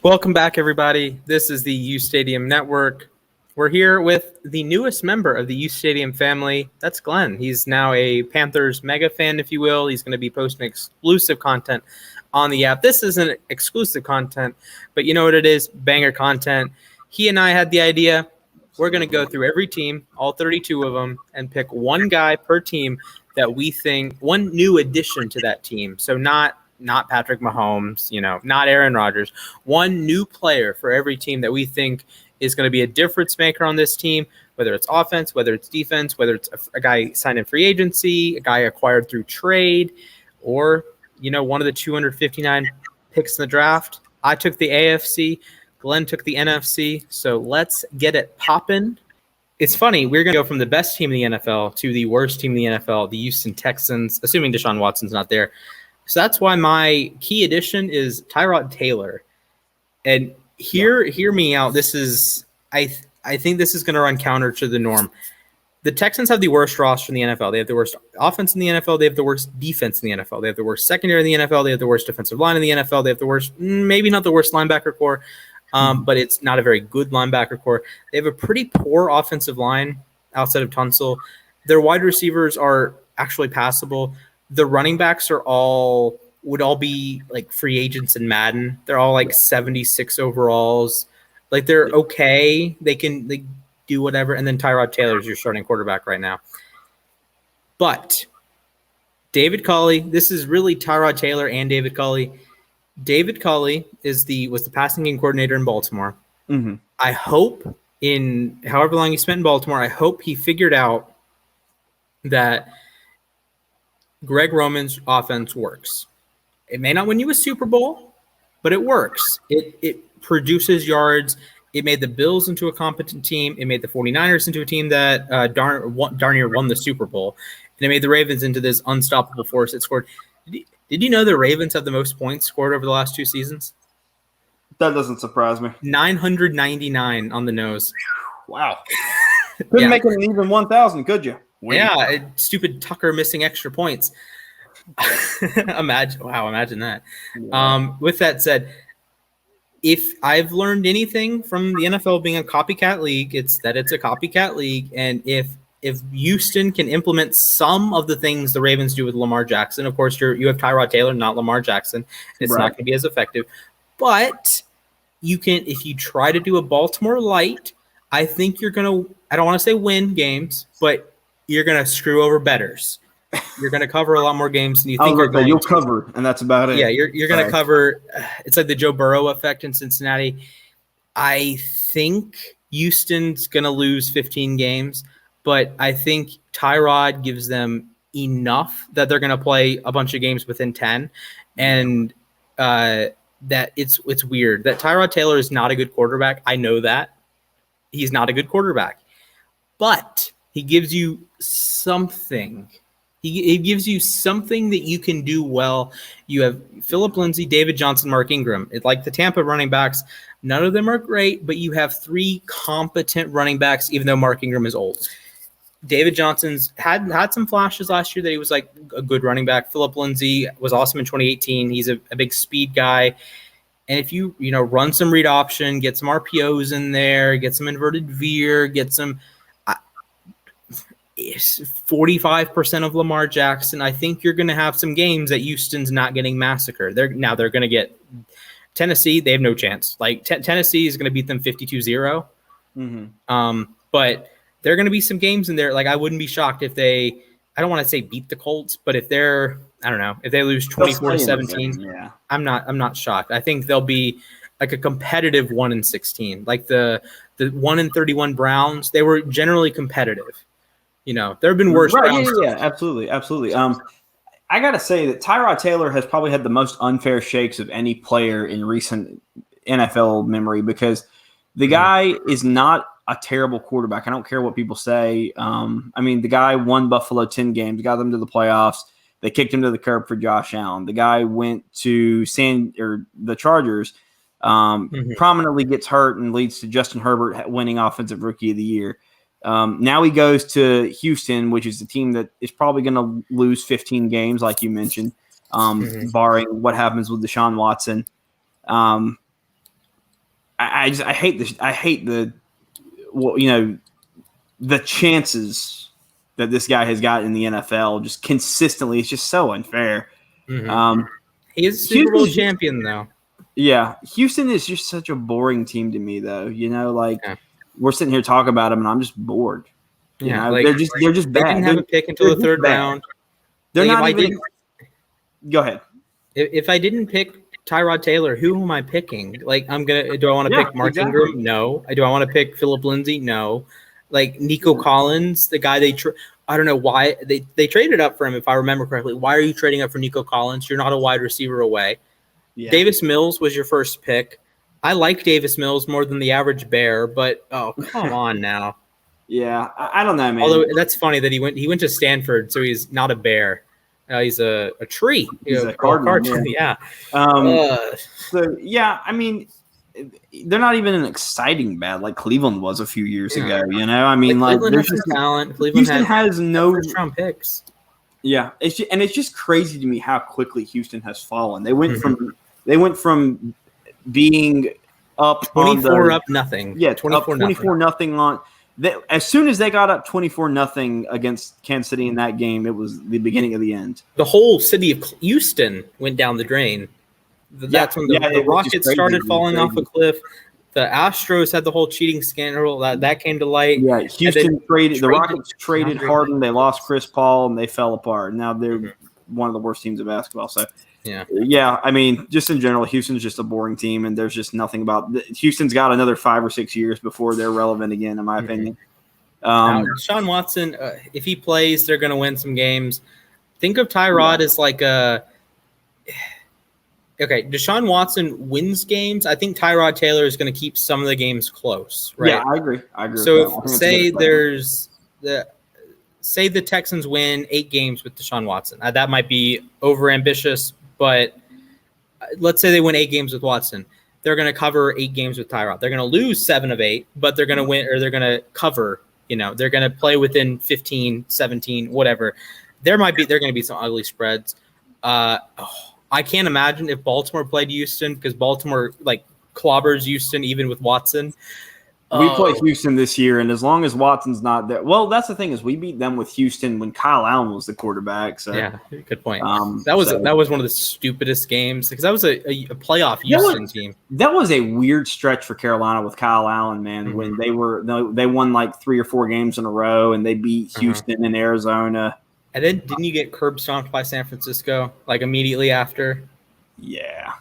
Welcome back, everybody. This is the U Stadium Network. We're here with the newest member of the U Stadium family. That's Glenn. He's now a Panthers mega fan, if you will. He's going to be posting exclusive content on the app. This isn't exclusive content, but you know what it is? Banger content. He and I had the idea. We're going to go through every team, all 32 of them, and pick one guy per team that we think, one new addition to that team. So not Patrick Mahomes, not Aaron Rodgers. One new player for every team that we think is going to be a difference maker on this team, whether it's offense, whether it's defense, whether it's a guy signed in free agency, a guy acquired through trade, or, one of the 259 picks in the draft. I took the AFC. Glenn took the NFC. So let's get it popping. It's funny. We're going to go from the best team in the NFL to the worst team in the NFL, the Houston Texans, assuming Deshaun Watson's not there. So that's why my key addition is Tyrod Taylor. And hear me out. This is I think this is going to run counter to the norm. The Texans have the worst roster in the NFL. They have the worst offense in the NFL. They have the worst defense in the NFL. They have the worst secondary in the NFL. They have the worst defensive line in the NFL. They have the worst, maybe not the worst linebacker core, but it's not a very good linebacker core. They have a pretty poor offensive line outside of Tunsil. Their wide receivers are actually passable. The running backs would all be like free agents in Madden. They're all like 76 overalls. Like they're okay. They do whatever. And then Tyrod Taylor is your starting quarterback right now. But David Culley, this is really Tyrod Taylor and David Culley. David Culley was the passing game coordinator in Baltimore. Mm-hmm. I hope in however long he spent in Baltimore, I hope he figured out that Greg Roman's offense works. It may not win you a Super Bowl, but it works. It produces yards. It made the Bills into a competent team. It made the 49ers into a team that darn near won the Super Bowl. And it made the Ravens into this unstoppable force that scored. Did you know the Ravens have the most points scored over the last two seasons? That doesn't surprise me. 999 on the nose. Wow. Couldn't make it even 1,000, could you? Yeah, stupid Tucker missing extra points. Imagine that. Yeah. With that said, if I've learned anything from the NFL being a copycat league, it's that it's a copycat league. And if Houston can implement some of the things the Ravens do with Lamar Jackson, of course, you have Tyrod Taylor, not Lamar Jackson. It's not going to be as effective. But you can, if you try to do a Baltimore light, I think you're going to, I don't want to say win games, but you're going to screw over bettors. You're going to cover a lot more games than you think you're going to. You'll cover, and that's about it. Yeah, you're going to cover. It's like the Joe Burrow effect in Cincinnati. I think Houston's going to lose 15 games, but I think Tyrod gives them enough that they're going to play a bunch of games within 10, and that it's weird that Tyrod Taylor is not a good quarterback. I know that. He's not a good quarterback, but he gives you something. He gives you something that you can do well. You have Phillip Lindsay, David Johnson, Mark Ingram. It's like the Tampa running backs. None of them are great, but you have three competent running backs, even though Mark Ingram is old. David Johnson's had some flashes last year that he was like a good running back. Phillip Lindsay was awesome in 2018. He's a big speed guy. And if you run some read option, get some RPOs in there, get some inverted veer, get some 45% of Lamar Jackson, I think you're going to have some games that Houston's not getting massacred. They're going to get Tennessee. They have no chance. Like Tennessee is going to beat them 52-0. Mm-hmm. But there are going to be some games in there. Like I wouldn't be shocked if they, I don't want to say beat the Colts, but if they're, I don't know, if they lose 24-17, yeah, I'm not shocked. I think they'll be like a competitive 1-16, like the 1-31 Browns. They were generally competitive. There have been worse. Right, yeah, absolutely. I got to say that Tyrod Taylor has probably had the most unfair shakes of any player in recent NFL memory because the guy is not a terrible quarterback. I don't care what people say. The guy won Buffalo 10 games, got them to the playoffs. They kicked him to the curb for Josh Allen. The guy went to the Chargers, prominently gets hurt and leads to Justin Herbert winning Offensive Rookie of the Year. Now he goes to Houston, which is a team that is probably going to lose 15 games, like you mentioned, barring what happens with Deshaun Watson. I hate this. I hate the chances that this guy has got in the NFL just consistently. It's just so unfair. Mm-hmm. He is a Super Bowl champion, though. Yeah, Houston is just such a boring team to me, though. We're sitting here talking about them, and I'm just bored. They're just bad. They didn't have a pick until the third round. They're not even. Go ahead. If I didn't pick Tyrod Taylor, who am I picking? Do I want to pick Mark Ingram? No. Do I want to pick Phillip Lindsay? No. Nico Collins, the guy I don't know why they traded up for him, if I remember correctly. Why are you trading up for Nico Collins? You're not a wide receiver away. Yeah. Davis Mills was your first pick. I like Davis Mills more than the average Bear, but come on now. Yeah, I don't know, man. Although that's funny that he went to Stanford, so he's not a Bear. He's a tree. He's a cardinal. Yeah. I mean, they're not even an exciting bad like Cleveland was a few years ago. I mean, Cleveland has some talent. Cleveland has no first round picks. Yeah, it's just crazy to me how quickly Houston has fallen. They went from being up 24 up nothing. Yeah, 24 nothing on. As soon as they got up 24-0 against Kansas City in that game, it was the beginning of the end. The whole city of Houston went down the drain. That's when the Rockets started falling off a cliff. The Astros had the whole cheating scandal that came to light. Yeah, Houston traded. The Rockets traded Harden. They lost Chris Paul, and they fell apart. Now they're one of the worst teams of basketball. So yeah. I mean, just in general, Houston's just a boring team, and there's just nothing about. Houston's got another 5 or 6 years before they're relevant again, in my opinion. Deshaun Watson, if he plays, they're going to win some games. Think of Tyrod as okay, Deshaun Watson wins games. I think Tyrod Taylor is going to keep some of the games close, right? Yeah, I agree. So say the Texans win 8 games with Deshaun Watson. That might be overambitious, but let's say they win 8 games with Watson. They're going to cover 8 games with Tyrod. They're going to lose 7 of 8, but they're going to win, or they're going to cover. They're going to play within 15, 17, whatever. They're going to be some ugly spreads. I can't imagine if Baltimore played Houston, because Baltimore clobbers Houston even with Watson. We play Houston this year, and as long as Watson's not there, well, that's the thing is we beat them with Houston when Kyle Allen was the quarterback. So yeah, good point. That was one of the stupidest games because that was a playoff Houston team. That was a weird stretch for Carolina with Kyle Allen, man. When they won 3 or 4 games in a row, and they beat Houston and Arizona. And then didn't you get curb stomped by San Francisco immediately after? Yeah.